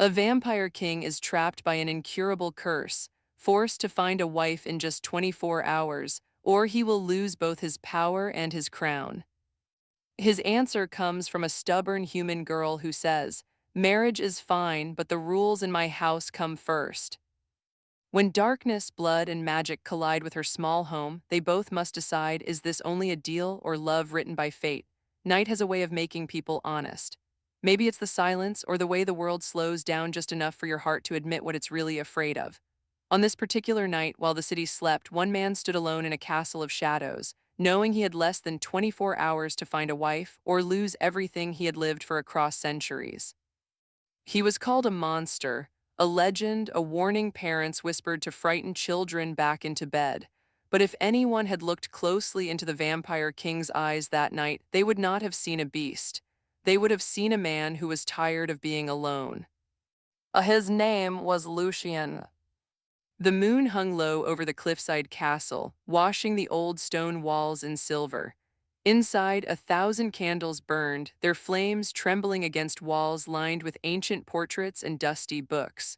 A vampire king is trapped by an incurable curse, forced to find a wife in just 24 hours, or he will lose both his power and his crown. His answer comes from a stubborn human girl who says, "Marriage is fine, but the rules in my house come first." When darkness, blood, and magic collide with her small home, they both must decide, is this only a deal or love written by fate? Night has a way of making people honest. Maybe it's the silence or the way the world slows down just enough for your heart to admit what it's really afraid of. On this particular night, while the city slept, one man stood alone in a castle of shadows, knowing he had less than 24 hours to find a wife or lose everything he had lived for across centuries. He was called a monster, a legend, a warning parents whispered to frighten children back into bed. But if anyone had looked closely into the vampire king's eyes that night, they would not have seen a beast. They would have seen a man who was tired of being alone. His name was Lucian. The moon hung low over the cliffside castle, washing the old stone walls in silver. Inside, 1,000 candles burned, their flames trembling against walls lined with ancient portraits and dusty books.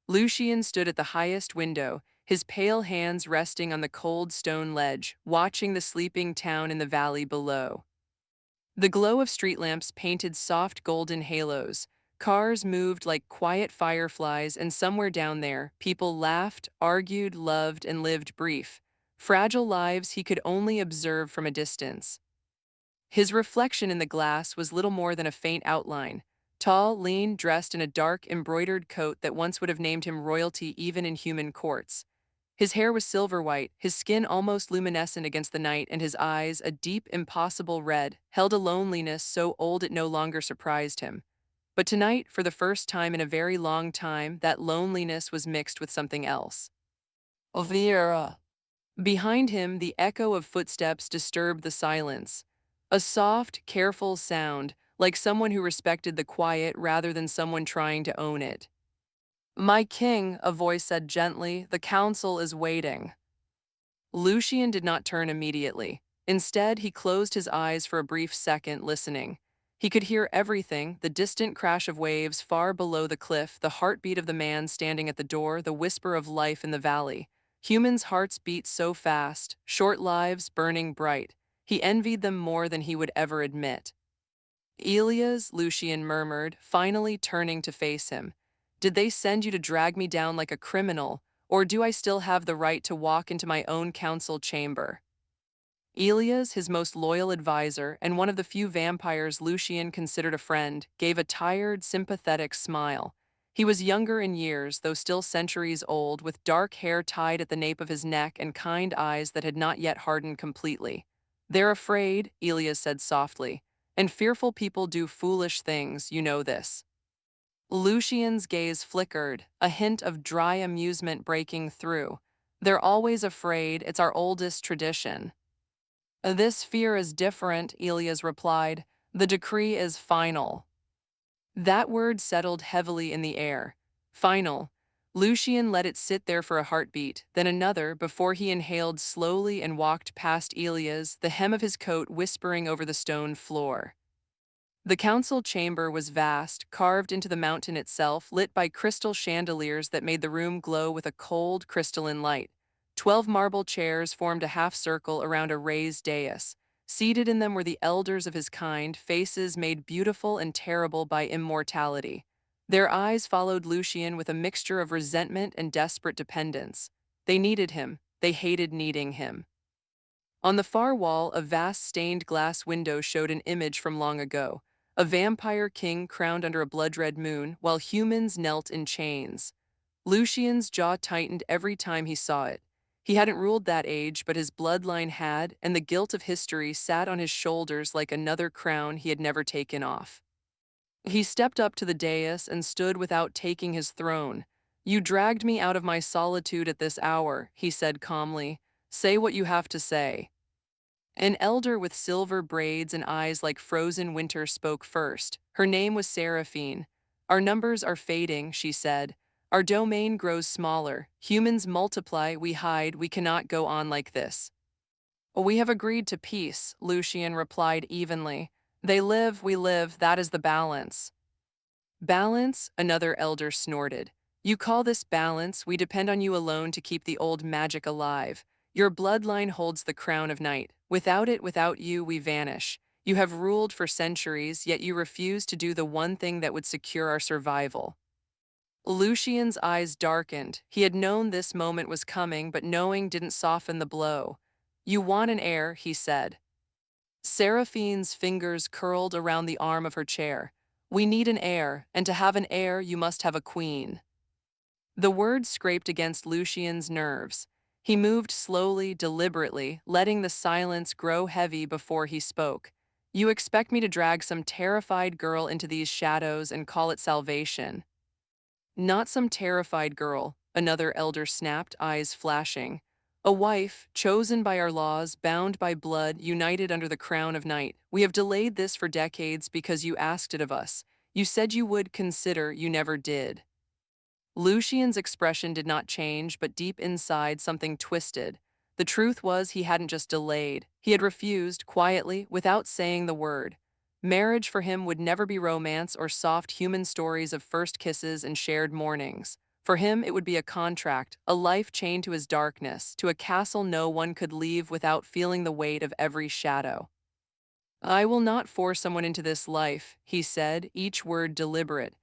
Lucian stood at the highest window, his pale hands resting on the cold stone ledge, watching the sleeping town in the valley below. The glow of street lamps painted soft golden halos. Cars moved like quiet fireflies, and somewhere down there, people laughed, argued, loved, and lived brief, fragile lives he could only observe from a distance. His reflection in the glass was little more than a faint outline, tall, lean, dressed in a dark, embroidered coat that once would have named him royalty even in human courts. His hair was silver white, his skin almost luminescent against the night, and his eyes, a deep, impossible red, held a loneliness so old it no longer surprised him. But tonight, for the first time in a very long time, that loneliness was mixed with something else. Vera. Behind him, the echo of footsteps disturbed the silence. A soft, careful sound, like someone who respected the quiet rather than someone trying to own it. "My king," a voice said gently, "the council is waiting." Lucian did not turn immediately. Instead, he closed his eyes for a brief second, listening. He could hear everything, the distant crash of waves far below the cliff, the heartbeat of the man standing at the door, the whisper of life in the valley. Humans' hearts beat so fast, short lives burning bright. He envied them more than he would ever admit. "Elias," Lucian murmured, finally turning to face him. "Did they send you to drag me down like a criminal, or do I still have the right to walk into my own council chamber?" Elias, his most loyal advisor and one of the few vampires Lucian considered a friend, gave a tired, sympathetic smile. He was younger in years, though still centuries old, with dark hair tied at the nape of his neck and kind eyes that had not yet hardened completely. "They're afraid," Elias said softly, "and fearful people do foolish things, you know this." Lucian's gaze flickered, a hint of dry amusement breaking through. "They're always afraid, it's our oldest tradition." "This fear is different," Elias replied. "The decree is final." That word settled heavily in the air. Final. Lucian let it sit there for a heartbeat, then another, before he inhaled slowly and walked past Elias, the hem of his coat whispering over the stone floor. The council chamber was vast, carved into the mountain itself, lit by crystal chandeliers that made the room glow with a cold, crystalline light. 12 marble chairs formed a half circle around a raised dais. Seated in them were the elders of his kind, faces made beautiful and terrible by immortality. Their eyes followed Lucian with a mixture of resentment and desperate dependence. They needed him. They hated needing him. On the far wall, a vast stained glass window showed an image from long ago. A vampire king crowned under a blood-red moon, while humans knelt in chains. Lucian's jaw tightened every time he saw it. He hadn't ruled that age, but his bloodline had, and the guilt of history sat on his shoulders like another crown he had never taken off. He stepped up to the dais and stood without taking his throne. "You dragged me out of my solitude at this hour," he said calmly. "Say what you have to say." An elder with silver braids and eyes like frozen winter spoke first. Her name was Seraphine. "Our numbers are fading," she said. "Our domain grows smaller. Humans multiply, we hide, we cannot go on like this." "We have agreed to peace," Lucian replied evenly. "They live, we live, that is the balance." Balance, another elder snorted. You call this balance? We depend on you alone to keep the old magic alive. Your bloodline holds the crown of night. Without it, without you, we vanish. You have ruled for centuries, yet you refuse to do the one thing that would secure our survival. Lucian's eyes darkened. He had known this moment was coming, but knowing didn't soften the blow. You want an heir, he said. Seraphine's fingers curled around the arm of her chair. We need an heir, and to have an heir, you must have a queen. The words scraped against Lucian's nerves. He moved slowly, deliberately, letting the silence grow heavy before he spoke. You expect me to drag some terrified girl into these shadows and call it salvation? Not some terrified girl, another elder snapped, eyes flashing. A wife, chosen by our laws, bound by blood, united under the crown of night. We have delayed this for decades because you asked it of us. You said you would consider, you never did. Lucian's expression did not change, but deep inside something twisted. The truth was he hadn't just delayed. He had refused, quietly, without saying the word. Marriage for him would never be romance or soft human stories of first kisses and shared mornings. For him, it would be a contract, a life chained to his darkness, to a castle no one could leave without feeling the weight of every shadow. I will not force someone into this life, he said, each word deliberate.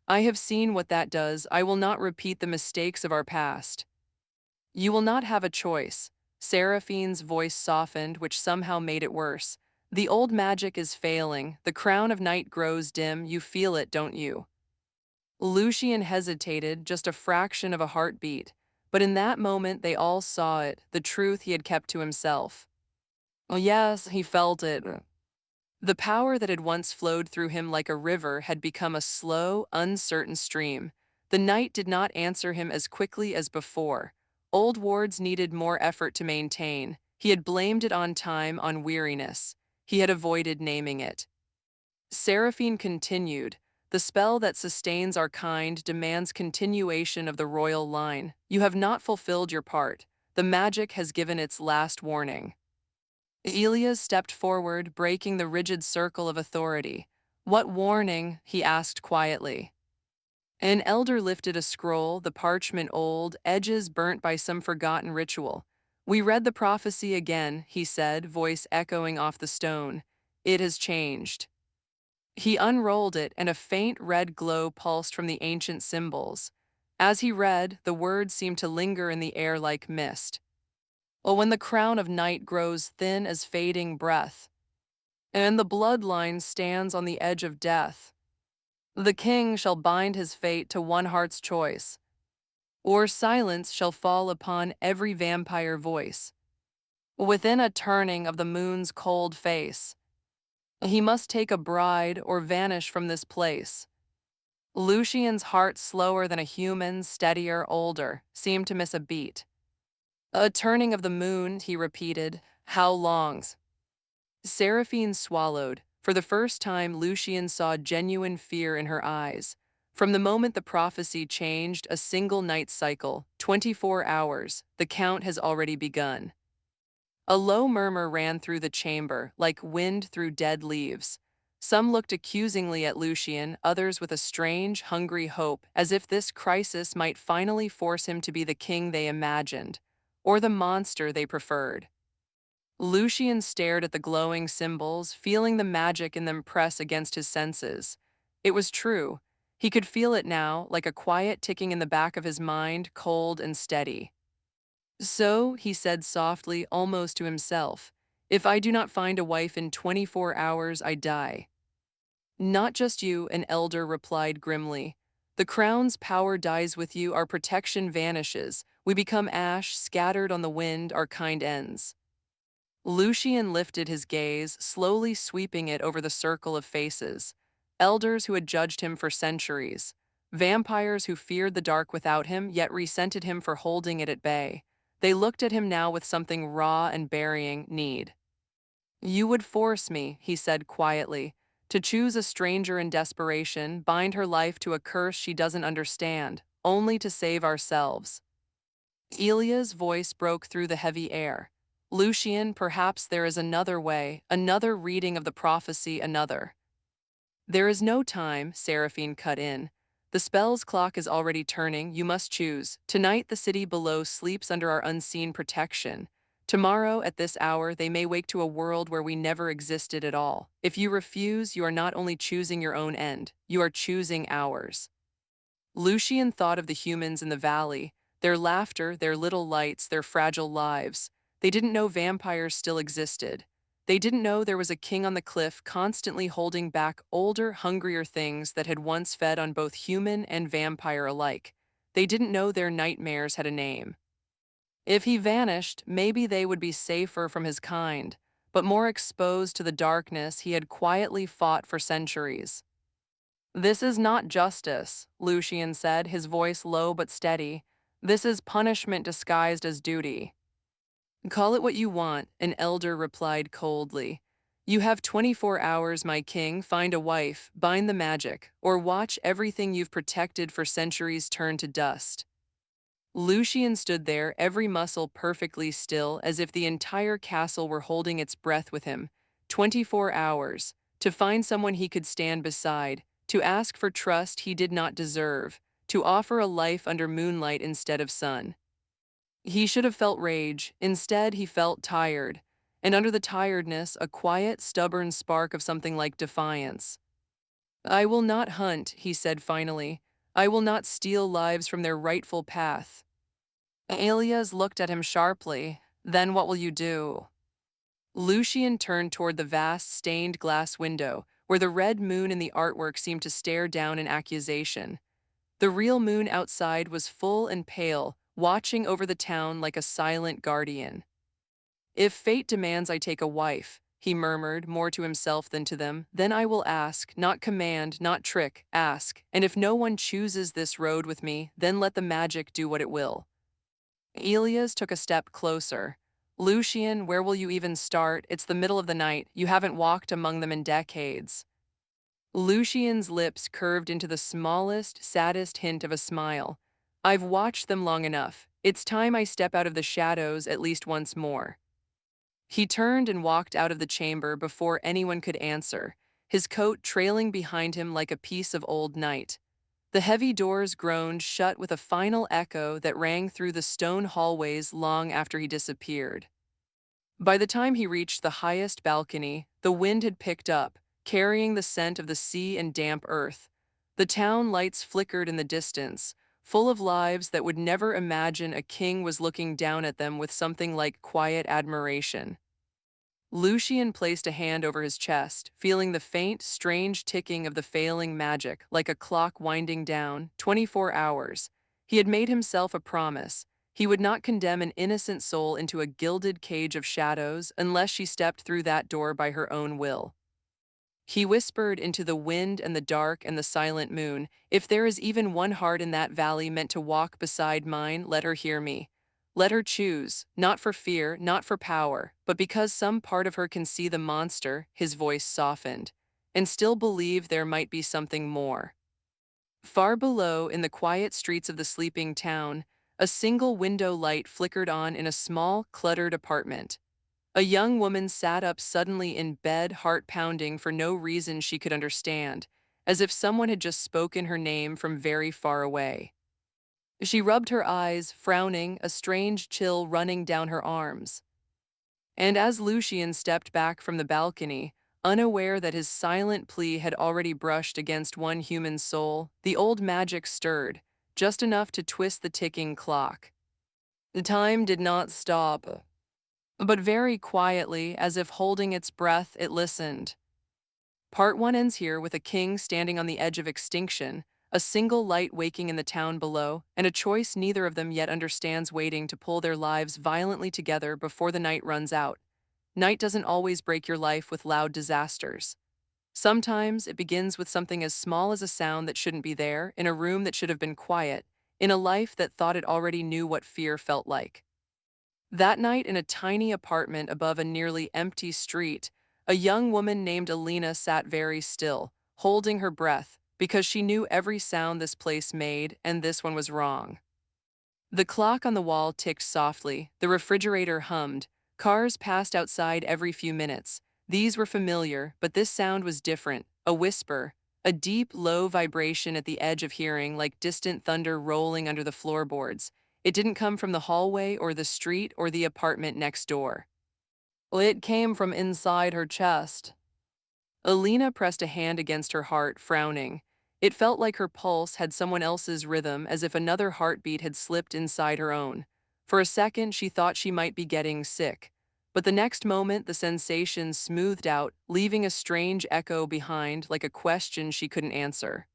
I have seen what that does. I will not repeat the mistakes of our past. You will not have a choice. Seraphine's voice softened, which somehow made it worse. The old magic is failing. The crown of night grows dim. You feel it, don't you? Lucian hesitated, just a fraction of a heartbeat. But in that moment, they all saw it, the truth he had kept to himself. Oh, yes, he felt it. The power that had once flowed through him like a river had become a slow, uncertain stream. The night did not answer him as quickly as before. Old wards needed more effort to maintain. He had blamed it on time, on weariness. He had avoided naming it. Seraphine continued. The spell that sustains our kind demands continuation of the royal line. You have not fulfilled your part. The magic has given its last warning. Elias stepped forward, breaking the rigid circle of authority. What warning? He asked quietly. An elder lifted a scroll, the parchment old, edges burnt by some forgotten ritual. We read the prophecy again, he said, voice echoing off the stone. It has changed. He unrolled it, and a faint red glow pulsed from the ancient symbols. As he read, the words seemed to linger in the air like mist. Or when the crown of night grows thin as fading breath, and the bloodline stands on the edge of death, the king shall bind his fate to one heart's choice, or silence shall fall upon every vampire voice. Within a turning of the moon's cold face, he must take a bride or vanish from this place. Lucian's heart, slower than a human's, steadier, older, seemed to miss a beat. A turning of the moon, he repeated. How long's? Seraphine swallowed. For the first time, Lucian saw genuine fear in her eyes. From the moment the prophecy changed, a single night cycle, 24 hours, the count has already begun. A low murmur ran through the chamber, like wind through dead leaves. Some looked accusingly at Lucian, others with a strange, hungry hope, as if this crisis might finally force him to be the king they imagined, or the monster they preferred. Lucian stared at the glowing symbols, feeling the magic in them press against his senses. It was true. He could feel it now, like a quiet ticking in the back of his mind, cold and steady. So, he said softly, almost to himself, if I do not find a wife in 24 hours, I die. Not just you, an elder replied grimly. The crown's power dies with you, our protection vanishes. We become ash, scattered on the wind, our kind ends. Lucian lifted his gaze, slowly sweeping it over the circle of faces. Elders who had judged him for centuries. Vampires who feared the dark without him, yet resented him for holding it at bay. They looked at him now with something raw and burying need. You would force me, he said quietly, to choose a stranger in desperation, bind her life to a curse she doesn't understand, only to save ourselves. Elia's voice broke through the heavy air. Lucian, perhaps there is another way, another reading of the prophecy, another. There is no time, Seraphine cut in. The spell's clock is already turning, you must choose. Tonight the city below sleeps under our unseen protection. Tomorrow, at this hour, they may wake to a world where we never existed at all. If you refuse, you are not only choosing your own end, you are choosing ours. Lucian thought of the humans in the valley, their laughter, their little lights, their fragile lives. They didn't know vampires still existed. They didn't know there was a king on the cliff constantly holding back older, hungrier things that had once fed on both human and vampire alike. They didn't know their nightmares had a name. If he vanished, maybe they would be safer from his kind, but more exposed to the darkness he had quietly fought for centuries. This is not justice, Lucian said, his voice low but steady. This is punishment disguised as duty. Call it what you want, an elder replied coldly. You have 24 hours, my king, find a wife, bind the magic, or watch everything you've protected for centuries turn to dust. Lucian stood there, every muscle perfectly still, as if the entire castle were holding its breath with him. 24 hours, to find someone he could stand beside, to ask for trust he did not deserve, to offer a life under moonlight instead of sun. He should have felt rage, instead he felt tired, and under the tiredness a quiet, stubborn spark of something like defiance. I will not hunt, he said finally. I will not steal lives from their rightful path. Elias looked at him sharply. Then what will you do? Lucian turned toward the vast stained glass window, where the red moon in the artwork seemed to stare down in accusation. The real moon outside was full and pale, watching over the town like a silent guardian. If fate demands I take a wife, he murmured, more to himself than to them, then I will ask, not command, not trick, ask, and if no one chooses this road with me, then let the magic do what it will. Elias took a step closer. Lucian, where will you even start? It's the middle of the night. You haven't walked among them in decades. Lucian's lips curved into the smallest, saddest hint of a smile. I've watched them long enough. It's time I step out of the shadows at least once more. He turned and walked out of the chamber before anyone could answer, his coat trailing behind him like a piece of old night. The heavy doors groaned shut with a final echo that rang through the stone hallways long after he disappeared. By the time he reached the highest balcony, the wind had picked up, carrying the scent of the sea and damp earth. The town lights flickered in the distance, full of lives that would never imagine a king was looking down at them with something like quiet admiration. Lucian placed a hand over his chest, feeling the faint, strange ticking of the failing magic, like a clock winding down, 24 hours. He had made himself a promise. He would not condemn an innocent soul into a gilded cage of shadows unless she stepped through that door by her own will. He whispered into the wind and the dark and the silent moon, if there is even one heart in that valley meant to walk beside mine, let her hear me. Let her choose, not for fear, not for power, but because some part of her can see the monster, his voice softened, and still believe there might be something more. Far below, in the quiet streets of the sleeping town, a single window light flickered on in a small, cluttered apartment. A young woman sat up suddenly in bed, heart pounding for no reason she could understand, as if someone had just spoken her name from very far away. She rubbed her eyes, frowning, a strange chill running down her arms. And as Lucian stepped back from the balcony, unaware that his silent plea had already brushed against one human soul, the old magic stirred, just enough to twist the ticking clock. The time did not stop, but very quietly, as if holding its breath, it listened. Part 1 ends here with a king standing on the edge of extinction, a single light waking in the town below, and a choice neither of them yet understands waiting to pull their lives violently together before the night runs out. Night doesn't always break your life with loud disasters. Sometimes it begins with something as small as a sound that shouldn't be there, in a room that should have been quiet, in a life that thought it already knew what fear felt like. That night, in a tiny apartment above a nearly empty street, a young woman named Elena sat very still, holding her breath, because she knew every sound this place made, and this one was wrong. The clock on the wall ticked softly, the refrigerator hummed, cars passed outside every few minutes. These were familiar, but this sound was different, a whisper, A deep, low vibration at the edge of hearing, like distant thunder rolling under the floorboards. It didn't come from the hallway or the street or the apartment next door. It came from inside her chest. Elena pressed a hand against her heart, frowning. It felt like her pulse had someone else's rhythm, as if another heartbeat had slipped inside her own. For a second, she thought she might be getting sick. But the next moment, the sensation smoothed out, leaving a strange echo behind, like a question she couldn't answer.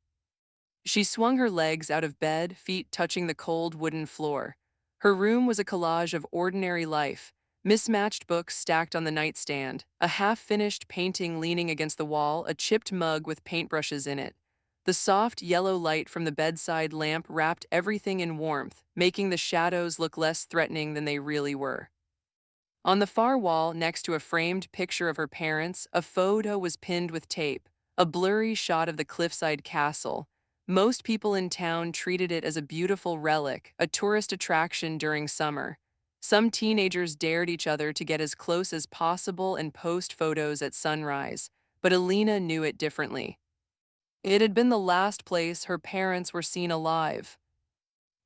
She swung her legs out of bed, feet touching the cold wooden floor. Her room was a collage of ordinary life, mismatched books stacked on the nightstand, a half-finished painting leaning against the wall, a chipped mug with paintbrushes in it. The soft, yellow light from the bedside lamp wrapped everything in warmth, making the shadows look less threatening than they really were. On the far wall, next to a framed picture of her parents, a photo was pinned with tape, a blurry shot of the cliffside castle. Most people in town treated it as a beautiful relic, a tourist attraction during summer. Some teenagers dared each other to get as close as possible and post photos at sunrise, but Elena knew it differently. It had been the last place her parents were seen alive.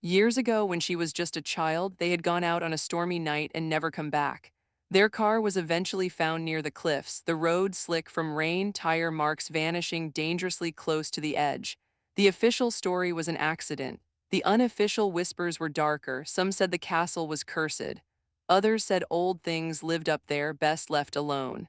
Years ago, when she was just a child, they had gone out on a stormy night and never come back. Their car was eventually found near the cliffs, the road slick from rain, tire marks vanishing dangerously close to the edge. The official story was an accident. The unofficial whispers were darker. Some said the castle was cursed. Others said old things lived up there, best left alone.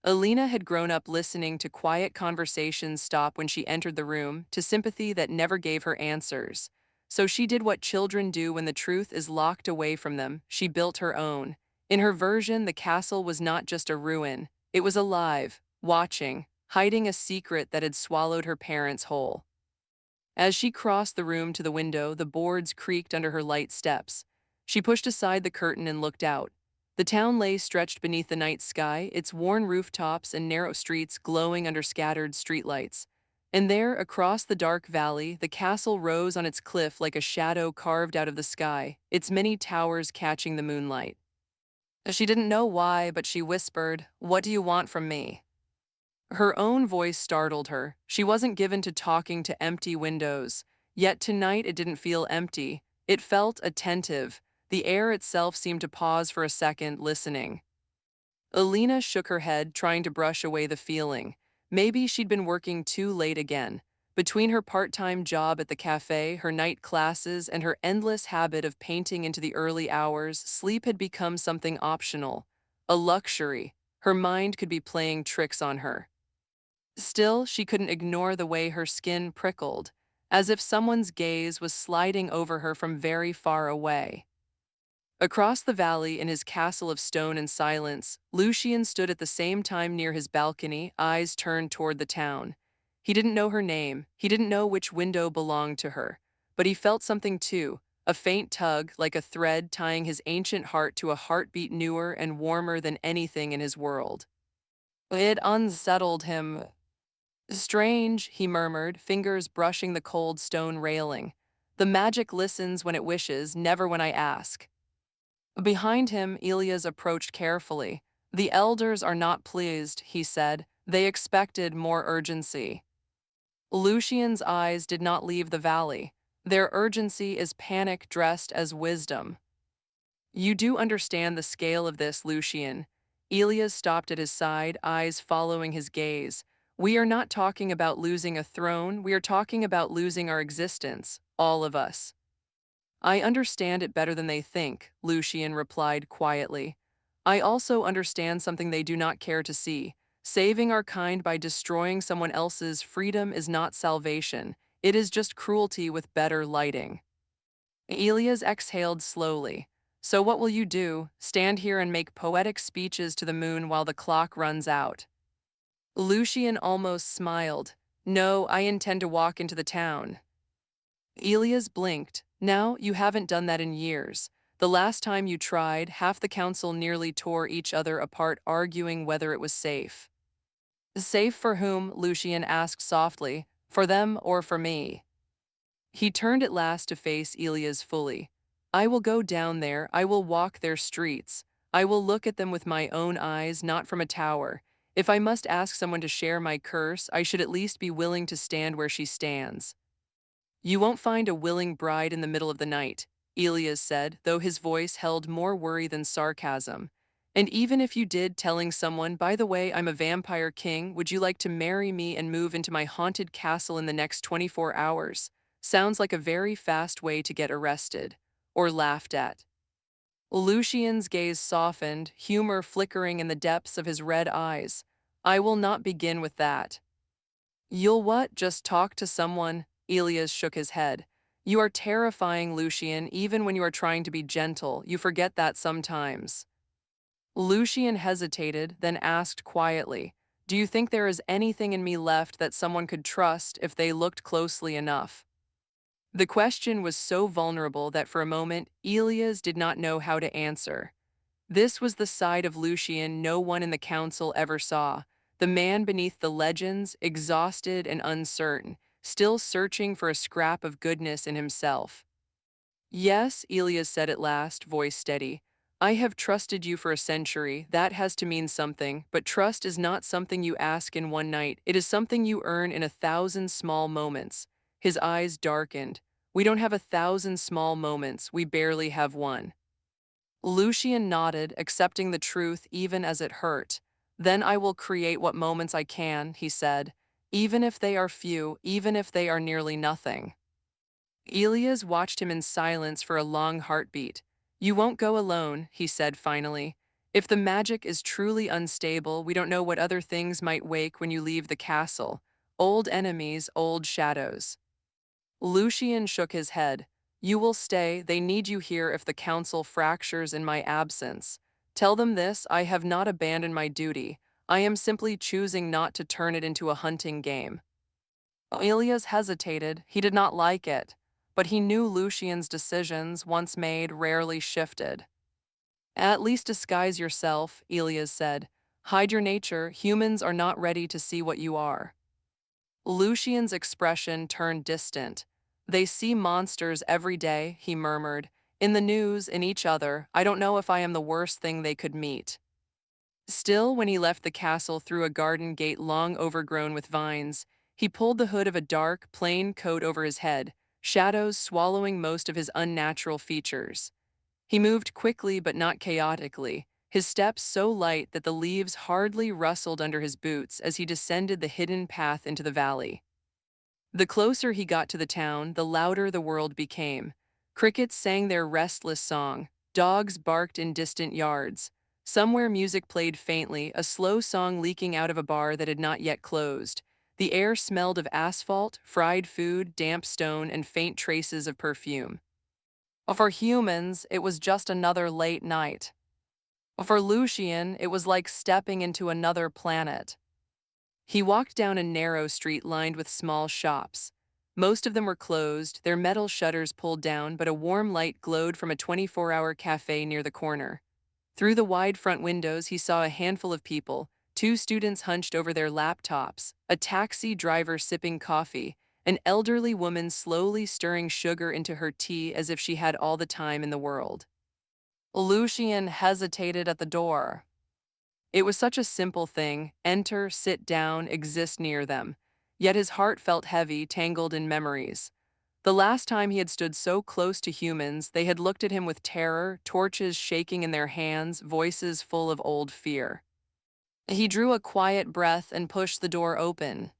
Elena had grown up listening to quiet conversations stop when she entered the room, to sympathy that never gave her answers. So she did what children do when the truth is locked away from them. She built her own. In her version, the castle was not just a ruin. It was alive, watching, hiding a secret that had swallowed her parents whole. As she crossed the room to the window, the boards creaked under her light steps. She pushed aside the curtain and looked out. The town lay stretched beneath the night sky, its worn rooftops and narrow streets glowing under scattered streetlights. And there, across the dark valley, the castle rose on its cliff like a shadow carved out of the sky, its many towers catching the moonlight. She didn't know why, but she whispered, "What do you want from me?" Her own voice startled her. She wasn't given to talking to empty windows. Yet tonight it didn't feel empty. It felt attentive. The air itself seemed to pause for a second, listening. Elena shook her head, trying to brush away the feeling. Maybe she'd been working too late again. Between her part-time job at the cafe, her night classes, and her endless habit of painting into the early hours, sleep had become something optional, a luxury. Her mind could be playing tricks on her. Still, she couldn't ignore the way her skin prickled, as if someone's gaze was sliding over her from very far away. Across the valley, in his castle of stone and silence, Lucian stood at the same time near his balcony, eyes turned toward the town. He didn't know her name, he didn't know which window belonged to her, but he felt something too, a faint tug, like a thread tying his ancient heart to a heartbeat newer and warmer than anything in his world. It unsettled him. "Strange," he murmured, fingers brushing the cold stone railing. "The magic listens when it wishes, never when I ask." Behind him, Elias approached carefully. "The elders are not pleased," he said. "They expected more urgency." Lucian's eyes did not leave the valley. Their urgency is panic dressed as wisdom. "You do understand the scale of this, Lucian." Elias stopped at his side, eyes following his gaze. "We are not talking about losing a throne, we are talking about losing our existence, all of us." "I understand it better than they think," Lucian replied quietly. "I also understand something they do not care to see. Saving our kind by destroying someone else's freedom is not salvation. It is just cruelty with better lighting." Elias exhaled slowly. "So what will you do? Stand here and make poetic speeches to the moon while the clock runs out?" Lucian almost smiled. "No, I intend to walk into the town." Elias blinked. "Now, you haven't done that in years. The last time you tried, half the council nearly tore each other apart arguing whether it was safe." "Safe for whom?" Lucian asked softly. "For them or for me?" He turned at last to face Elias fully. "I will go down there, I will walk their streets. I will look at them with my own eyes, not from a tower. If I must ask someone to share my curse, I should at least be willing to stand where she stands. You won't find a willing bride in the middle of the night, Elias said, though his voice held more worry than sarcasm. And even if you did, telling someone, by the way, I'm a vampire king, would you like to marry me and move into my haunted castle in the next 24 hours? Sounds like a very fast way to get arrested. Or laughed at. Lucian's gaze softened, humor flickering in the depths of his red eyes. I will not begin with that. You'll what? Just talk to someone? Elias shook his head. You are terrifying, Lucian, even when you are trying to be gentle. You forget that sometimes. Lucian hesitated, then asked quietly, do you think there is anything in me left that someone could trust if they looked closely enough? The question was so vulnerable that for a moment, Elias did not know how to answer. This was the side of Lucian no one in the council ever saw, the man beneath the legends, exhausted and uncertain, still searching for a scrap of goodness in himself. Yes, Elias said at last, voice steady. I have trusted you for a century, that has to mean something, but trust is not something you ask in one night, it is something you earn in 1,000 small moments. His eyes darkened. We don't have 1,000 small moments, we barely have one. Lucian nodded, accepting the truth even as it hurt. Then I will create what moments I can, he said, even if they are few, even if they are nearly nothing. Elias watched him in silence for a long heartbeat. You won't go alone, he said finally. If the magic is truly unstable, we don't know what other things might wake when you leave the castle. Old enemies, old shadows. Lucian shook his head. You will stay, they need you here if the council fractures in my absence. Tell them this, I have not abandoned my duty. I am simply choosing not to turn it into a hunting game. Elias hesitated, he did not like it, but he knew Lucian's decisions, once made, rarely shifted. At least disguise yourself, Elias said. Hide your nature, humans are not ready to see what you are. Lucian's expression turned distant. They see monsters every day, he murmured. In the news, in each other, I don't know if I am the worst thing they could meet. Still, when he left the castle through a garden gate long overgrown with vines, he pulled the hood of a dark, plain coat over his head, shadows swallowing most of his unnatural features. He moved quickly but not chaotically, his steps so light that the leaves hardly rustled under his boots as he descended the hidden path into the valley. The closer he got to the town, the louder the world became. Crickets sang their restless song, dogs barked in distant yards. Somewhere music played faintly, a slow song leaking out of a bar that had not yet closed. The air smelled of asphalt, fried food, damp stone, and faint traces of perfume. For humans, it was just another late night. For Lucian, it was like stepping into another planet. He walked down a narrow street lined with small shops. Most of them were closed, their metal shutters pulled down, but a warm light glowed from a 24-hour cafe near the corner. Through the wide front windows, he saw a handful of people, two students hunched over their laptops, a taxi driver sipping coffee, an elderly woman slowly stirring sugar into her tea as if she had all the time in the world. Lucian hesitated at the door. It was such a simple thing, enter, sit down, exist near them. Yet his heart felt heavy, tangled in memories. The last time he had stood so close to humans, they had looked at him with terror, torches shaking in their hands, voices full of old fear. He drew a quiet breath and pushed the door open.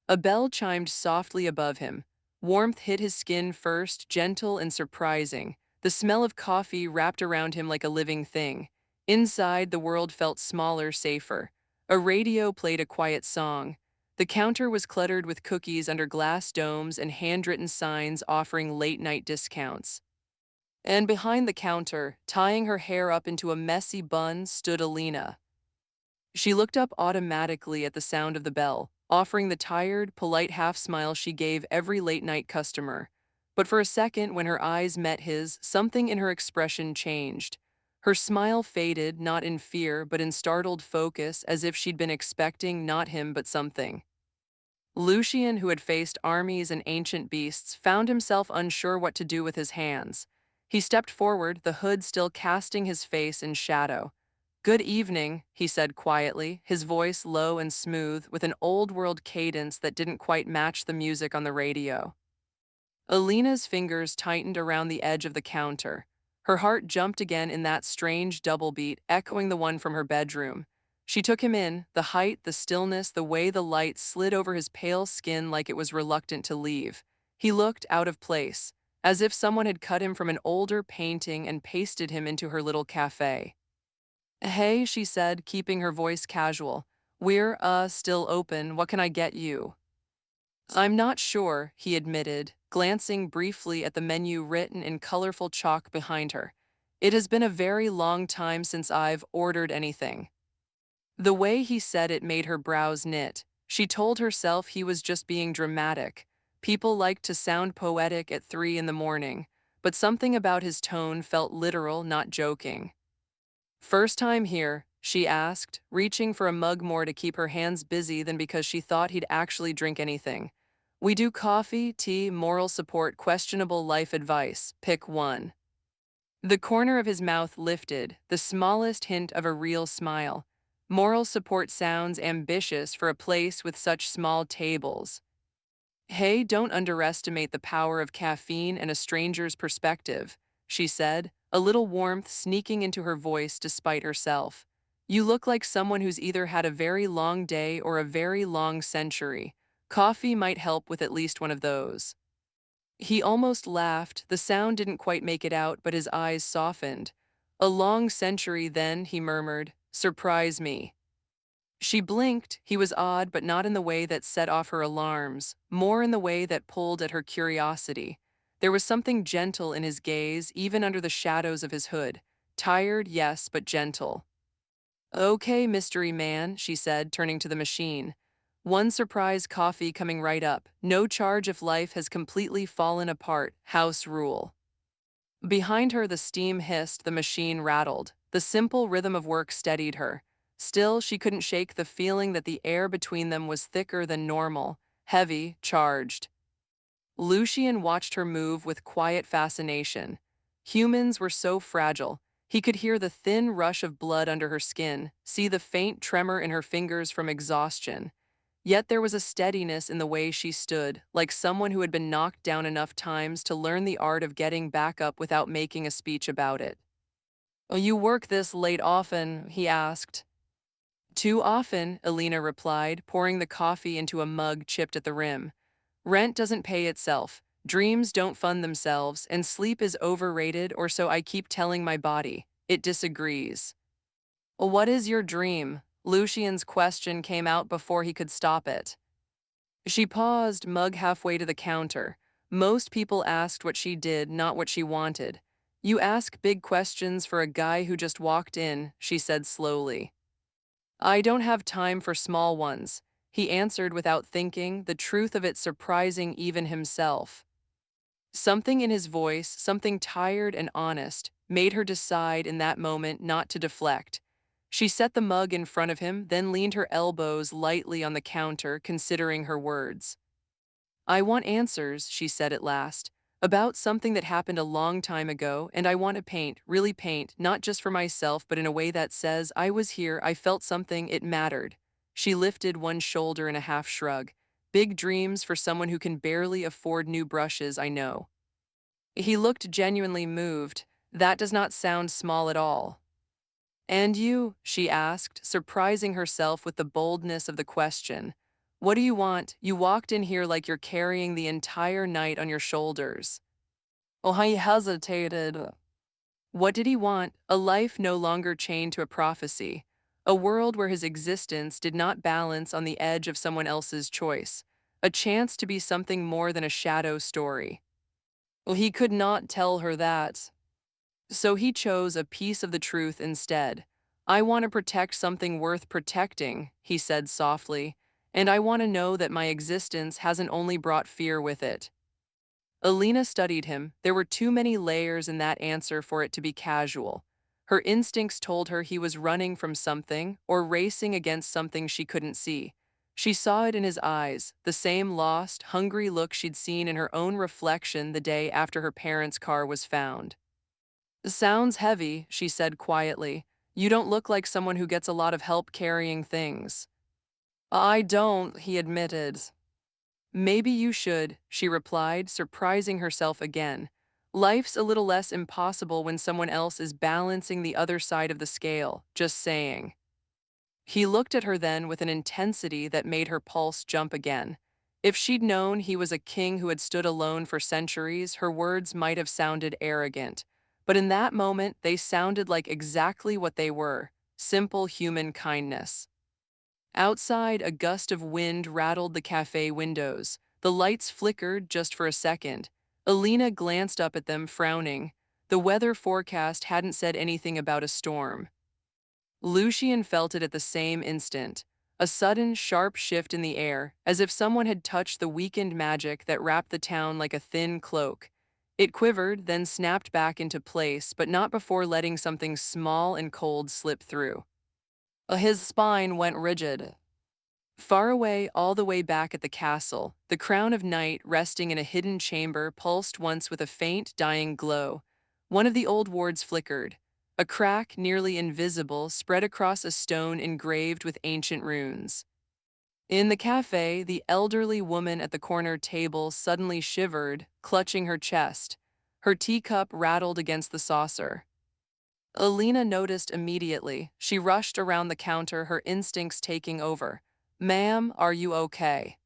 A bell chimed softly above him. Warmth hit his skin first, gentle and surprising. The smell of coffee wrapped around him like a living thing. Inside, the world felt smaller, safer. A radio played a quiet song. The counter was cluttered with cookies under glass domes and handwritten signs offering late-night discounts. And behind the counter, tying her hair up into a messy bun, stood Elena. She looked up automatically at the sound of the bell, offering the tired, polite half-smile she gave every late-night customer. But for a second, when her eyes met his, something in her expression changed. Her smile faded, not in fear, but in startled focus, as if she'd been expecting not him but something. Lucian, who had faced armies and ancient beasts, found himself unsure what to do with his hands. He stepped forward, the hood still casting his face in shadow. Good evening, he said quietly, his voice low and smooth, with an old-world cadence that didn't quite match the music on the radio. Elena's fingers tightened around the edge of the counter. Her heart jumped again in that strange double beat, echoing the one from her bedroom. She took him in, the height, the stillness, the way the light slid over his pale skin like it was reluctant to leave. He looked out of place, as if someone had cut him from an older painting and pasted him into her little cafe. Hey, she said, keeping her voice casual. We're, still open. What can I get you? I'm not sure, he admitted, glancing briefly at the menu written in colorful chalk behind her. It has been a very long time since I've ordered anything. The way he said it made her brows knit. She told herself he was just being dramatic. People like to sound poetic at 3 in the morning, but something about his tone felt literal, not joking. First time here, she asked, reaching for a mug more to keep her hands busy than because she thought he'd actually drink anything. We do coffee, tea, moral support, questionable life advice. Pick one. The corner of his mouth lifted, the smallest hint of a real smile. Moral support sounds ambitious for a place with such small tables. Hey, don't underestimate the power of caffeine and a stranger's perspective, she said, a little warmth sneaking into her voice despite herself. You look like someone who's either had a very long day or a very long century. Coffee might help with at least one of those. He almost laughed. The sound didn't quite make it out, but his eyes softened. A long century then, he murmured. Surprise me. She blinked. He was odd, but not in the way that set off her alarms, more in the way that pulled at her curiosity. There was something gentle in his gaze, even under the shadows of his hood. Tired, yes, but gentle. Okay, mystery man, she said, turning to the machine. One surprise coffee coming right up. No charge if life has completely fallen apart. House rule. Behind her, the steam hissed, the machine rattled. The simple rhythm of work steadied her. Still, she couldn't shake the feeling that the air between them was thicker than normal, heavy, charged. Lucian watched her move with quiet fascination. Humans were so fragile. He could hear the thin rush of blood under her skin, see the faint tremor in her fingers from exhaustion. Yet there was a steadiness in the way she stood, like someone who had been knocked down enough times to learn the art of getting back up without making a speech about it. "Oh, you work this late often?" he asked. Too often, Elena replied, pouring the coffee into a mug chipped at the rim. Rent doesn't pay itself, dreams don't fund themselves, and sleep is overrated, or so I keep telling my body. It disagrees. What is your dream? Lucian's question came out before he could stop it. She paused, mug halfway to the counter. Most people asked what she did, not what she wanted. You ask big questions for a guy who just walked in, she said slowly. I don't have time for small ones, he answered without thinking, the truth of it surprising even himself. Something in his voice, something tired and honest, made her decide in that moment not to deflect. She set the mug in front of him, then leaned her elbows lightly on the counter, considering her words. I want answers, she said at last, about something that happened a long time ago, and I want to paint, really paint, not just for myself, but in a way that says, I was here, I felt something, it mattered. She lifted one shoulder in a half shrug. Big dreams for someone who can barely afford new brushes, I know. He looked genuinely moved. That does not sound small at all. And you? She asked, surprising herself with the boldness of the question. What do you want? You walked in here like you're carrying the entire night on your shoulders. Oh, he hesitated. What did he want? A life no longer chained to a prophecy. A world where his existence did not balance on the edge of someone else's choice. A chance to be something more than a shadow story. Well, he could not tell her that. So he chose a piece of the truth instead. I want to protect something worth protecting, he said softly, and I want to know that my existence hasn't only brought fear with it. Elena studied him. There were too many layers in that answer for it to be casual. Her instincts told her he was running from something or racing against something she couldn't see. She saw it in his eyes, the same lost, hungry look she'd seen in her own reflection the day after her parents' car was found. Sounds heavy, she said quietly. You don't look like someone who gets a lot of help carrying things." "I don't," he admitted. "Maybe you should," she replied, surprising herself again. Life's a little less impossible when someone else is balancing the other side of the scale, just saying. He looked at her then with an intensity that made her pulse jump again. If she'd known he was a king who had stood alone for centuries, her words might have sounded arrogant. But in that moment, they sounded like exactly what they were: simple human kindness. Outside, a gust of wind rattled the cafe windows. The lights flickered just for a second. Elena glanced up at them, frowning. The weather forecast hadn't said anything about a storm. Lucian felt it at the same instant. A sudden, sharp shift in the air, as if someone had touched the weakened magic that wrapped the town like a thin cloak. It quivered, then snapped back into place, but not before letting something small and cold slip through. His spine went rigid. Far away, all the way back at the castle, the crown of night resting in a hidden chamber pulsed once with a faint, dying glow. One of the old wards flickered. A crack, nearly invisible, spread across a stone engraved with ancient runes. In the cafe, the elderly woman at the corner table suddenly shivered, clutching her chest. Her teacup rattled against the saucer. Elena noticed immediately. She rushed around the counter, her instincts taking over. "Ma'am, are you okay?"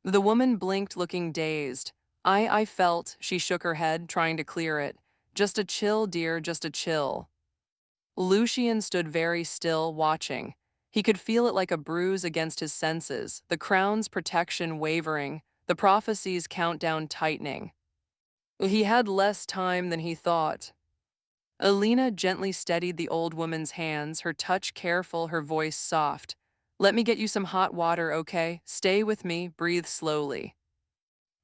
The woman blinked, looking dazed. I felt," she shook her head, trying to clear it. "Just a chill, dear, just a chill." Lucian stood very still, watching. He could feel it like a bruise against his senses, the crown's protection wavering, the prophecy's countdown tightening. He had less time than he thought. Elena gently steadied the old woman's hands, her touch careful, her voice soft. "Let me get you some hot water, okay? Stay with me, breathe slowly."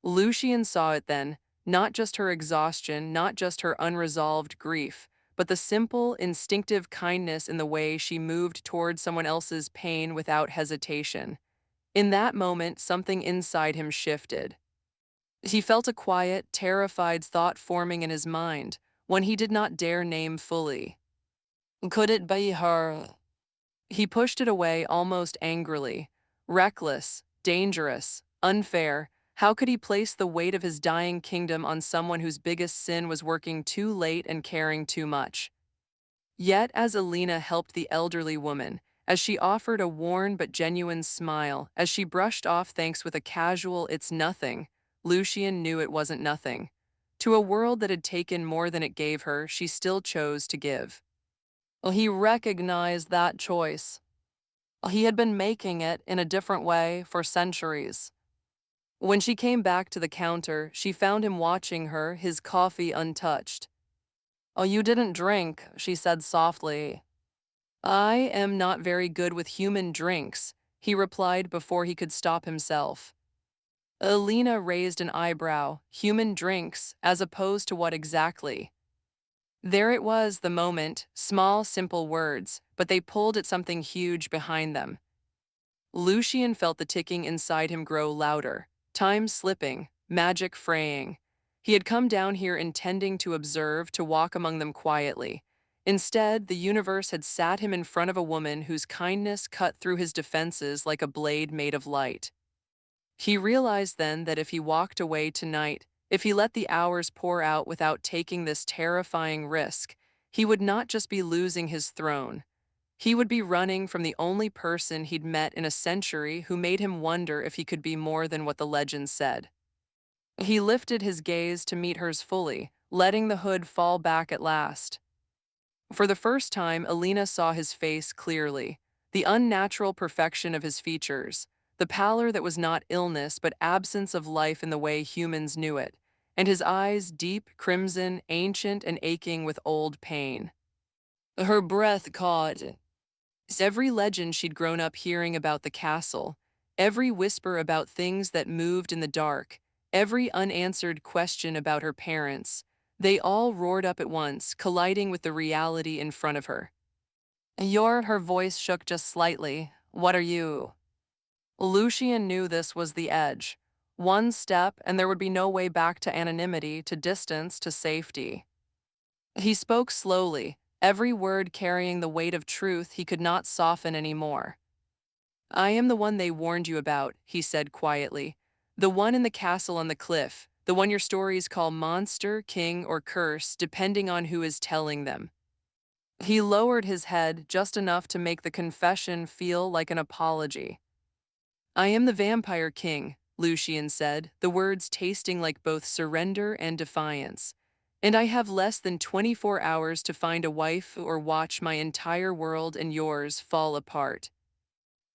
Lucian saw it then, not just her exhaustion, not just her unresolved grief, but the simple, instinctive kindness in the way she moved toward someone else's pain without hesitation. In that moment, something inside him shifted. He felt a quiet, terrified thought forming in his mind, one he did not dare name fully. Could it be her? He pushed it away almost angrily. Reckless, dangerous, unfair. How could he place the weight of his dying kingdom on someone whose biggest sin was working too late and caring too much? Yet, as Elena helped the elderly woman, as she offered a worn but genuine smile, as she brushed off thanks with a casual "it's nothing," Lucian knew it wasn't nothing. To a world that had taken more than it gave her, she still chose to give. Well, he recognized that choice. He had been making it in a different way for centuries. When she came back to the counter, she found him watching her, his coffee untouched. "Oh, you didn't drink," she said softly. "I am not very good with human drinks," he replied before he could stop himself. Elena raised an eyebrow. Human drinks, as opposed to what exactly? There it was, the moment, small, simple words, but they pulled at something huge behind them. Lucian felt the ticking inside him grow louder, time slipping, magic fraying. He had come down here intending to observe, to walk among them quietly. Instead, the universe had sat him in front of a woman whose kindness cut through his defenses like a blade made of light. He realized then that if he walked away tonight, if he let the hours pour out without taking this terrifying risk, he would not just be losing his throne. He would be running from the only person he'd met in a century who made him wonder if he could be more than what the legends said. He lifted his gaze to meet hers fully, letting the hood fall back at last. For the first time, Elena saw his face clearly, the unnatural perfection of his features, the pallor that was not illness but absence of life in the way humans knew it, and his eyes deep, crimson, ancient, and aching with old pain. Her breath caught. Every legend she'd grown up hearing about the castle, every whisper about things that moved in the dark, every unanswered question about her parents, they all roared up at once, colliding with the reality in front of her. Her voice shook just slightly. "What are you?" Lucian knew this was the edge. One step, and there would be no way back to anonymity, to distance, to safety. He spoke slowly, every word carrying the weight of truth he could not soften anymore. "I am the one they warned you about," he said quietly. "The one in the castle on the cliff, the one your stories call monster, king, or curse, depending on who is telling them." He lowered his head just enough to make the confession feel like an apology. "I am the Vampire King," Lucian said, the words tasting like both surrender and defiance. "And I have less than 24 hours to find a wife or watch my entire world and yours fall apart."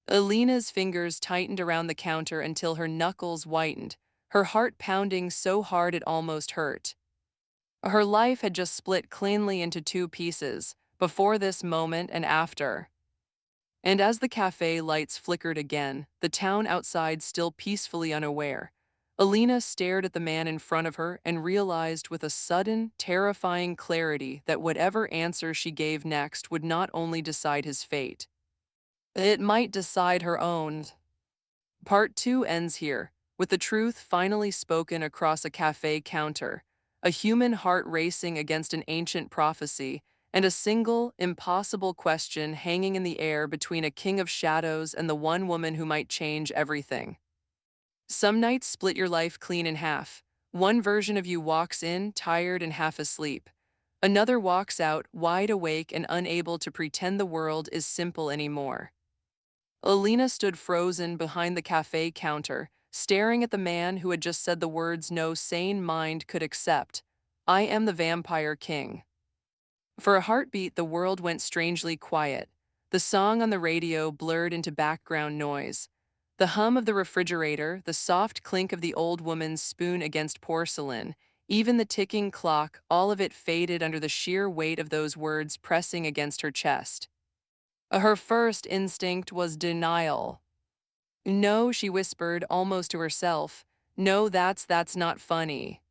Elena's fingers tightened around the counter until her knuckles whitened, her heart pounding so hard it almost hurt. Her life had just split cleanly into two pieces, before this moment and after. And as the cafe lights flickered again, the town outside still peacefully unaware, Elena stared at the man in front of her and realized with a sudden, terrifying clarity that whatever answer she gave next would not only decide his fate, it might decide her own. Part 2 ends here, with the truth finally spoken across a cafe counter, a human heart racing against an ancient prophecy, and a single, impossible question hanging in the air between a king of shadows and the one woman who might change everything. Some nights split your life clean in half. One version of you walks in, tired and half asleep. Another walks out, wide awake and unable to pretend the world is simple anymore. Elena stood frozen behind the cafe counter, staring at the man who had just said the words no sane mind could accept. "I am the Vampire King." For a heartbeat, the world went strangely quiet. The song on the radio blurred into background noise. The hum of the refrigerator, the soft clink of the old woman's spoon against porcelain, even the ticking clock, all of it faded under the sheer weight of those words pressing against her chest. Her first instinct was denial. "No," she whispered, almost to herself. "No, that's not funny."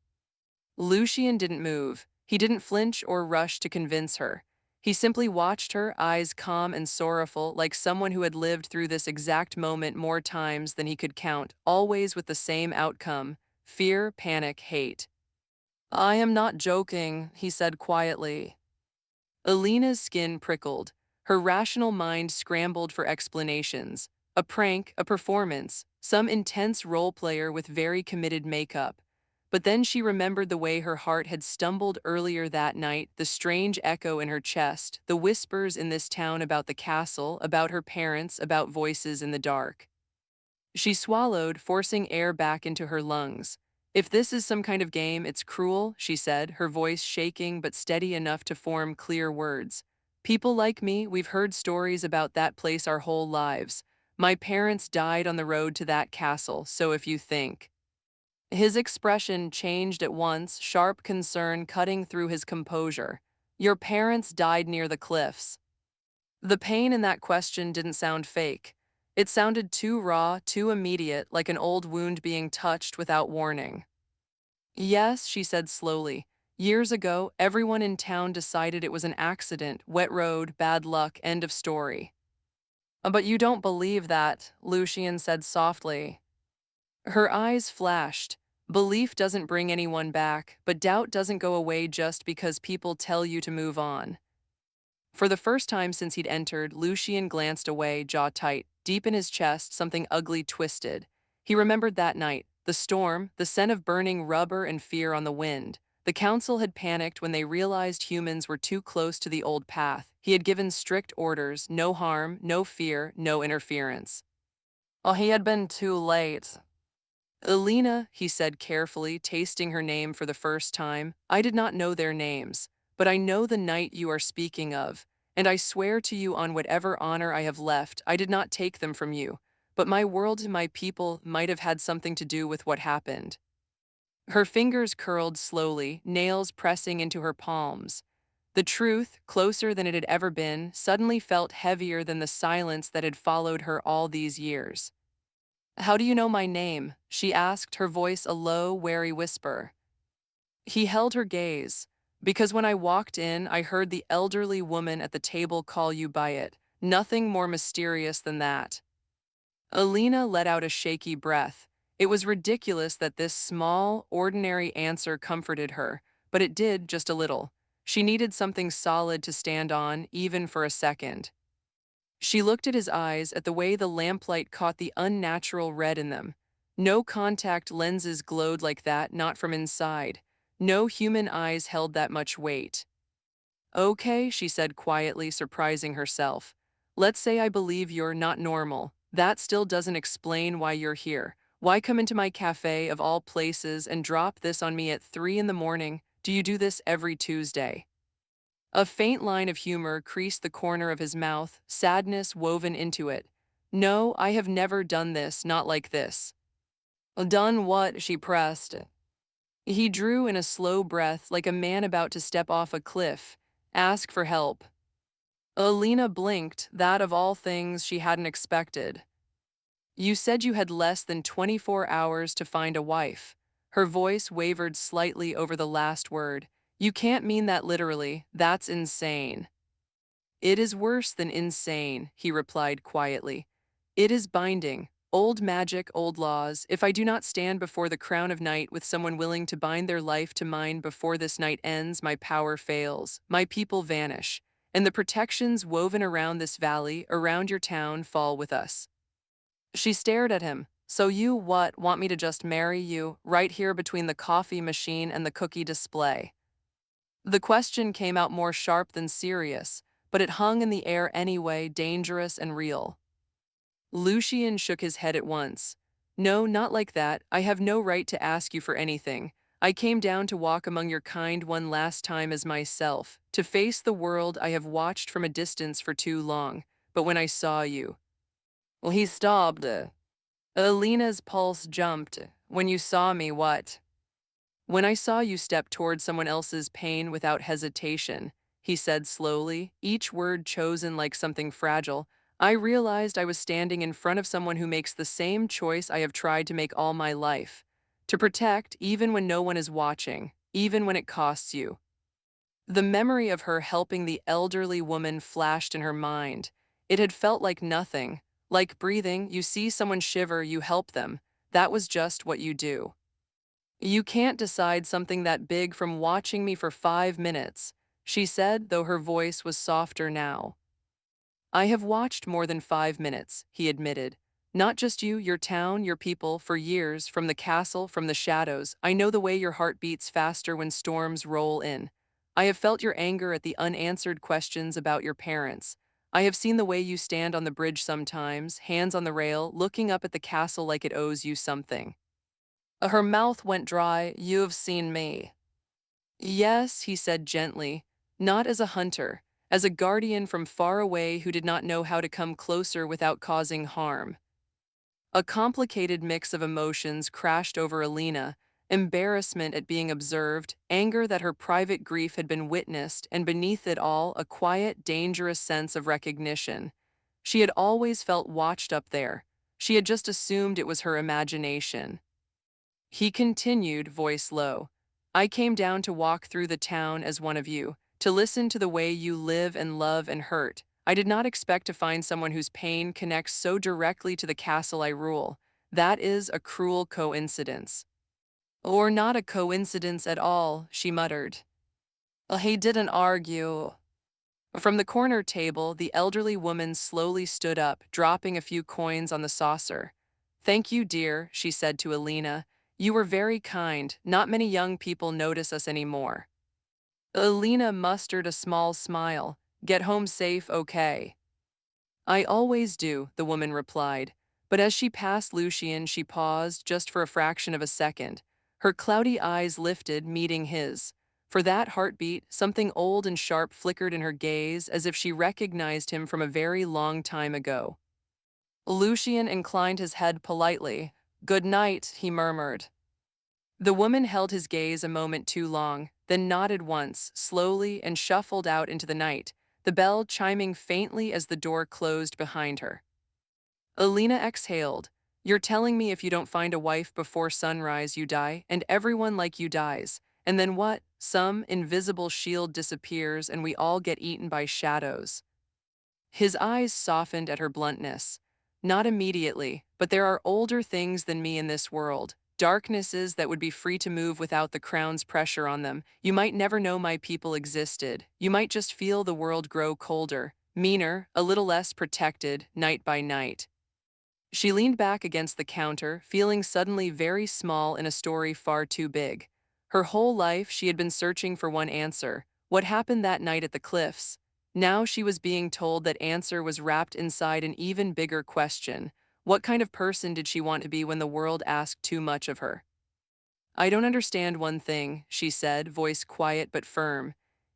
Lucian didn't move. He didn't flinch or rush to convince her. He simply watched her, eyes calm and sorrowful, like someone who had lived through this exact moment more times than he could count, always with the same outcome: fear, panic, hate. "I am not joking," he said quietly. Elena's skin prickled. Her rational mind scrambled for explanations. A prank, a performance, some intense role player with very committed makeup. But then she remembered the way her heart had stumbled earlier that night, the strange echo in her chest, the whispers in this town about the castle, about her parents, about voices in the dark. She swallowed, forcing air back into her lungs. "If this is some kind of game, it's cruel," she said, her voice shaking but steady enough to form clear words. "People like me, we've heard stories about that place our whole lives. My parents died on the road to that castle, so if you think—" His expression changed at once, sharp concern cutting through his composure. "Your parents died near the cliffs." The pain in that question didn't sound fake. It sounded too raw, too immediate, like an old wound being touched without warning. "Yes," she said slowly. "Years ago, everyone in town decided it was an accident, wet road, bad luck, end of story." "But you don't believe that," Lucian said softly. Her eyes flashed. "Belief doesn't bring anyone back, but doubt doesn't go away just because people tell you to move on." For the first time since he'd entered, Lucian glanced away, jaw tight. Deep in his chest, something ugly twisted. He remembered that night, the storm, the scent of burning rubber and fear on the wind. The council had panicked when they realized humans were too close to the old path. He had given strict orders: no harm, no fear, no interference. Oh, he had been too late. "Elena," he said carefully, tasting her name for the first time, "I did not know their names, but I know the night you are speaking of, and I swear to you on whatever honor I have left, I did not take them from you, but my world and my people might have had something to do with what happened." Her fingers curled slowly, nails pressing into her palms. The truth, closer than it had ever been, suddenly felt heavier than the silence that had followed her all these years. "How do you know my name?" she asked, her voice a low, wary whisper. He held her gaze. "Because when I walked in, I heard the elderly woman at the table call you by it. Nothing more mysterious than that." Elena let out a shaky breath. It was ridiculous that this small, ordinary answer comforted her, but it did just a little. She needed something solid to stand on, even for a second. She looked at his eyes, at the way the lamplight caught the unnatural red in them. No contact lenses glowed like that, not from inside. No human eyes held that much weight. Okay, she said quietly, surprising herself. Let's say I believe you're not normal. That still doesn't explain why you're here. Why come into my cafe of all places and drop this on me at 3 in the morning? Do you do this every Tuesday? A faint line of humor creased the corner of his mouth, sadness woven into it. No, I have never done this, not like this. Done what? She pressed. He drew in a slow breath, like a man about to step off a cliff. Ask for help. Elena blinked, that of all things she hadn't expected. You said you had less than 24 hours to find a wife. Her voice wavered slightly over the last word. You can't mean that literally. That's insane. It is worse than insane, he replied quietly. It is binding. Old magic, old laws. If I do not stand before the crown of night with someone willing to bind their life to mine before this night ends, my power fails. My people vanish. And the protections woven around this valley, around your town, fall with us. She stared at him. So you, what, want me to just marry you, right here between the coffee machine and the cookie display? The question came out more sharp than serious, but it hung in the air anyway, dangerous and real. Lucian shook his head at once. No, not like that. I have no right to ask you for anything. I came down to walk among your kind one last time as myself, to face the world I have watched from a distance for too long. But when I saw you... Well, he stopped. Elena's pulse jumped. When you saw me, what? When I saw you step toward someone else's pain without hesitation, he said slowly, each word chosen like something fragile, I realized I was standing in front of someone who makes the same choice I have tried to make all my life. To protect, even when no one is watching, even when it costs you. The memory of her helping the elderly woman flashed in her mind. It had felt like nothing. Like breathing, you see someone shiver, you help them. That was just what you do. You can't decide something that big from watching me for 5 minutes, she said, though her voice was softer now. I have watched more than 5 minutes, he admitted. Not just you, your town, your people, for years, from the castle, from the shadows. I know the way your heart beats faster when storms roll in. I have felt your anger at the unanswered questions about your parents. I have seen the way you stand on the bridge sometimes, hands on the rail, looking up at the castle like it owes you something. Her mouth went dry. You have seen me. Yes, he said gently, not as a hunter, as a guardian from far away who did not know how to come closer without causing harm. A complicated mix of emotions crashed over Elena, embarrassment at being observed, anger that her private grief had been witnessed, and beneath it all, a quiet, dangerous sense of recognition. She had always felt watched up there. She had just assumed it was her imagination. He continued, voice low. I came down to walk through the town as one of you, to listen to the way you live and love and hurt. I did not expect to find someone whose pain connects so directly to the castle I rule. That is a cruel coincidence. Or not a coincidence at all, she muttered. He didn't argue. From the corner table, the elderly woman slowly stood up, dropping a few coins on the saucer. Thank you, dear, she said to Elena. You were very kind. Not many young people notice us anymore. Elena mustered a small smile. Get home safe, okay? I always do, the woman replied. But as she passed Lucian, she paused just for a fraction of a second. Her cloudy eyes lifted, meeting his. For that heartbeat, something old and sharp flickered in her gaze as if she recognized him from a very long time ago. Lucian inclined his head politely. Good night, he murmured. The woman held his gaze a moment too long, then nodded once, slowly, and shuffled out into the night, the bell chiming faintly as the door closed behind her. Elena exhaled. You're telling me if you don't find a wife before sunrise, you die, and everyone like you dies. And then what? Some invisible shield disappears and we all get eaten by shadows. His eyes softened at her bluntness. Not immediately, but there are older things than me in this world. darknesses that would be free to move without the crown's pressure on them. You might never know my people existed. You might just feel the world grow colder, meaner, a little less protected, night by night. She leaned back against the counter, feeling suddenly very small in a story far too big. Her whole life she had been searching for one answer: what happened that night at the cliffs? Now she was being told that answer was wrapped inside an even bigger question. What kind of person did she want to be when the world asked too much of her? I don't understand one thing, she said, voice quiet but firm.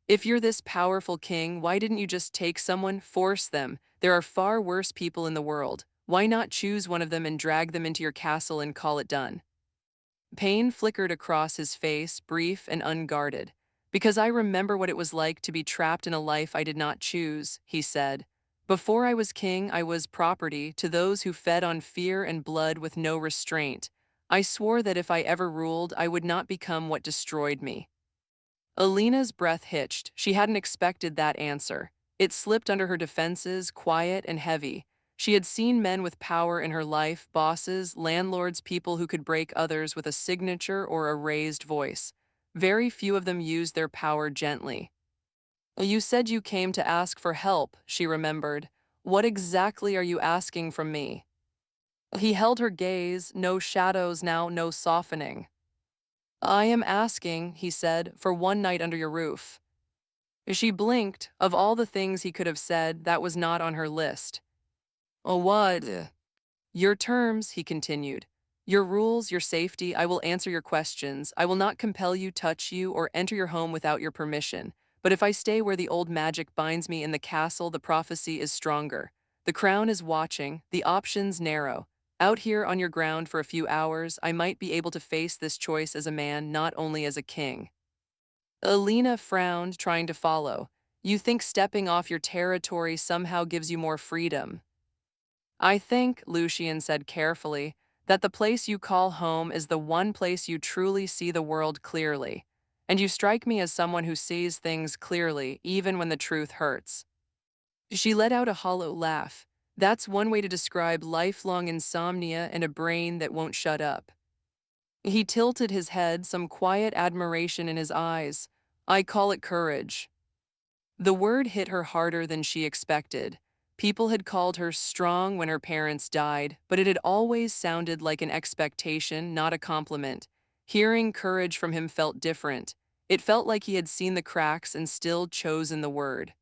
If you're this powerful king, why didn't you just take someone, force them? There are far worse people in the world. Why not choose one of them and drag them into your castle and call it done? Pain flickered across his face, brief and unguarded. Because I remember what it was like to be trapped in a life I did not choose, he said. Before I was king, I was property to those who fed on fear and blood with no restraint. I swore that if I ever ruled, I would not become what destroyed me. Elena's breath hitched. She hadn't expected that answer. It slipped under her defenses, quiet and heavy. She had seen men with power in her life, bosses, landlords, people who could break others with a signature or a raised voice. Very few of them used their power gently. You said you came to ask for help, she remembered. What exactly are you asking from me? He held her gaze, no shadows now, no softening. I am asking, he said, for one night under your roof. She blinked. Of all the things he could have said, that was not on her list. Oh, what? Your terms, he continued. Your rules, your safety, I will answer your questions. I will not compel you, touch you, or enter your home without your permission. But if I stay where the old magic binds me in the castle, the prophecy is stronger. The crown is watching, the options narrow. Out here on your ground for a few hours, I might be able to face this choice as a man, not only as a king. Elena frowned, trying to follow. You think stepping off your territory somehow gives you more freedom. I think, Lucian said carefully, that the place you call home is the one place you truly see the world clearly. And you strike me as someone who sees things clearly, even when the truth hurts. She let out a hollow laugh. That's one way to describe lifelong insomnia and a brain that won't shut up. He tilted his head, some quiet admiration in his eyes. I call it courage. The word hit her harder than she expected. People had called her strong when her parents died, but it had always sounded like an expectation, not a compliment. Hearing courage from him felt different. It felt like he had seen the cracks and still chosen the word.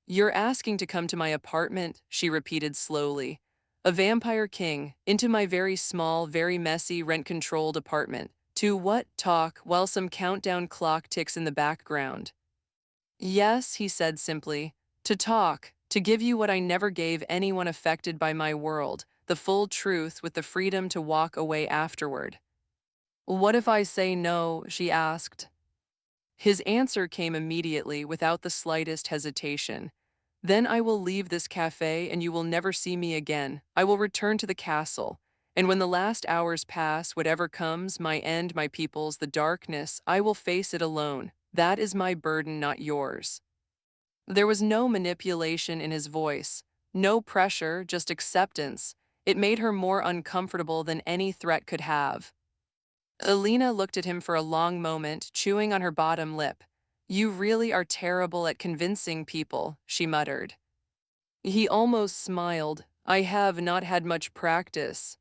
You're asking to come to my apartment, she repeated slowly. A vampire king, into my very small, very messy, rent-controlled apartment. To what? Talk, while some countdown clock ticks in the background. Yes, he said simply. To talk, to give you what I never gave anyone affected by my world, the full truth with the freedom to walk away afterward. What if I say no? She asked. His answer came immediately, without the slightest hesitation. Then I will leave this cafe and you will never see me again. I will return to the castle. And when the last hours pass, whatever comes, my end, my people's, the darkness, I will face it alone. That is my burden, not yours. There was no manipulation in his voice, no pressure, just acceptance. It made her more uncomfortable than any threat could have. Elena looked at him for a long moment, chewing on her bottom lip. You really are terrible at convincing people, she muttered. He almost smiled. I have not had much practice.